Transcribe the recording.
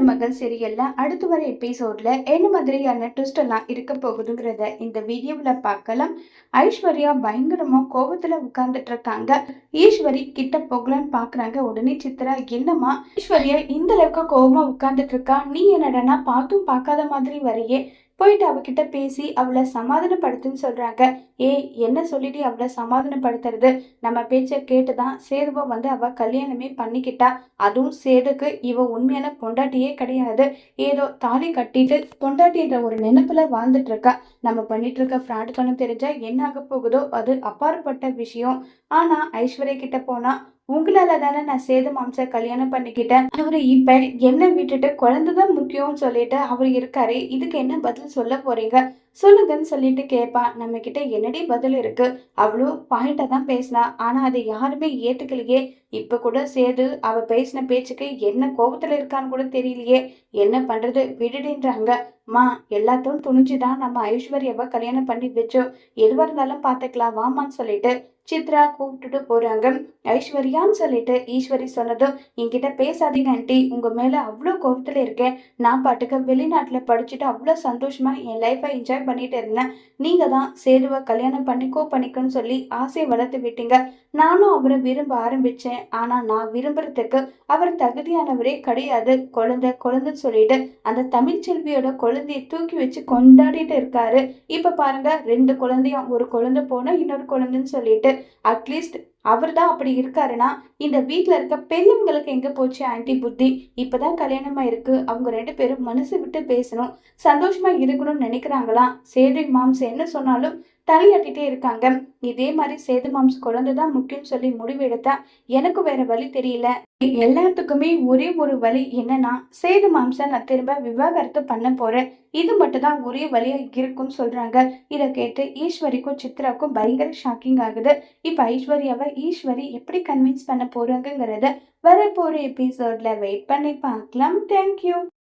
மருமகள் சீரியல்ல அடுத்து வர எபிசோட்ல என்ன மாதிரியான ட்விஸ்ட் எல்லாம் இருக்க போகுதுங்கிறத இந்த வீடியோவில் பார்க்கலாம். ஐஸ்வர்யா பயங்கரமா கோபத்துல உட்கார்ந்துட்டு இருக்காங்க. ஈஸ்வரி கிட்ட போகலான்னு பாக்குறாங்க. உடனே சித்ரா, என்னம்மா ஐஸ்வர்யா இந்த அளவுக்கு கோபமா உட்கார்ந்துட்டு இருக்கா, நீ என்னடனா பார்த்தும் பார்க்காத மாதிரி வரையே, போயிட்டு அவகிட்ட பேசி அவளை சமாதானப்படுத்துன்னு சொல்றாங்க. என்ன சொல்லிட்டு அவளை சமாதானப்படுத்துறது, நம்ம பேச்ச கேட்டுதான் சேதுவை அவ கல்யாணமே பண்ணிக்கிட்டா. அதுவும் சேதுக்கு இவ உண்மையான பொண்டாட்டியே கிடையாது. ஏதோ தாலி கட்டிட்டு பொண்டாட்டின்ற ஒரு நினைப்புல வாழ்ந்துட்டு இருக்கா. நம்ம பண்ணிட்டு இருக்க ஃப்ராட் பண்ண தெரிஞ்சா என்ன ஆக போகுதோ அது அப்பாற்பட்ட விஷயம். ஆனா ஐஸ்வர்யா கிட்ட போனா, உங்களால தானே நான் சேது மாம்ச கல்யாணம் பண்ணிக்கிட்டேன், அவரு இப்ப என்ன விட்டுட்டு குழந்தைதான் முக்கியம்னு சொல்லிட்டு அவர் இருக்காரு, இதுக்கு என்ன பதில் சொல்ல போறீங்க சொல்லுங்கன்னு சொல்லிட்டு கேட்பா. நம்ம கிட்ட என்னடி பதில் இருக்கு, அவளும் பாயிண்டா தான் பேசினா, ஆனா அதை யாருமே ஏத்துக்கலையே. இப்ப கூட சேது அவ பேசின பேச்சுக்கு என்ன கோபத்துல இருக்கான்னு கூட தெரியலையே, என்ன பண்றது விடுடின்றாங்க. மா, எல்லாத்தையும் துணிஞ்சுதான் நம்ம ஐஸ்வர்யாவை கல்யாணம் பண்ணி வச்சோம், எதுவா இருந்தாலும் பாத்துக்கலாம் வாமான்னு சொல்லிட்டு சித்ரா கூப்பிட்டுட்டு போறாங்க. ஐஸ்வர்யான்னு சொல்லிட்டு ஈஸ்வரி சொன்னதும், என்கிட்ட பேசாதீங்க ஆண்டி, உங்க மேல அவ்வளோ கோபத்துல இருக்கேன். நான் பாட்டுக்கு வெளிநாட்டுல படிச்சுட்டு அவ்வளோ சந்தோஷமா என் லைஃபை என்ஜாய் பண்ணிட்டு இருந்தேன். நீங்க தான் சேதுவை கல்யாணம் பண்ணிக்கோன்னு சொல்லி ஆசையை வளர்த்து விட்டீங்க. நானும் அவரை விரும்ப ஆரம்பிச்சேன். ஆனா நான் விரும்புறதுக்கு அவர் தகுதியானவரே கிடையாது. குழந்தைன்னு சொல்லிட்டு அந்த தமிழ் செல்வியோட குழந்தைய தூக்கி வச்சு கொண்டாடிட்டு இருக்காரு. இப்ப பாருங்க, 2 குழந்தையும், ஒரு குழந்தை போன இன்னொரு குழந்தைன்னு சொல்லிட்டு அட்லீஸ்ட் அவர் தான் அப்படி இருக்காருன்னா இந்த வீட்டுல இருக்க பெரியவங்களுக்கு எங்க போச்சு ஆன்டி புத்தி. இப்பதான் கல்யாணமா இருக்கு, அவங்க 2 பேரும் மனசு விட்டு பேசணும், சந்தோஷமா இருக்கணும்னு நினைக்கிறாங்களா. சேது மாம்ஸ் என்ன சொன்னாலும் தலையாட்டிட்டே இருக்காங்க. இதே மாதிரி சேது மாம்ஸ் குழந்தைதான் முக்கியம் சொல்லி முடிவு எடுத்தா எனக்கு வேற வழி தெரியல. எல்லாத்துக்குமே ஒரே ஒரு வழி என்னன்னா, சேது மாம்ச நான் திரும்ப விவாகரத்து பண்ண போறேன், இது மட்டும் தான் ஒரே வழியா இருக்கும்னு சொல்றாங்க. இதை கேட்டு ஈஸ்வரிக்கும் சித்ராக்கும் பயங்கர ஷாக்கிங் ஆகுது. இப்ப ஐஸ்வர்யாவை ஈஸ்வரி எப்படி கன்வின்ஸ் பண்ண போறாங்கிறத வரப்போற எபிசோட்ல வெயிட் பண்ணி பார்க்கலாம். தேங்க்யூ.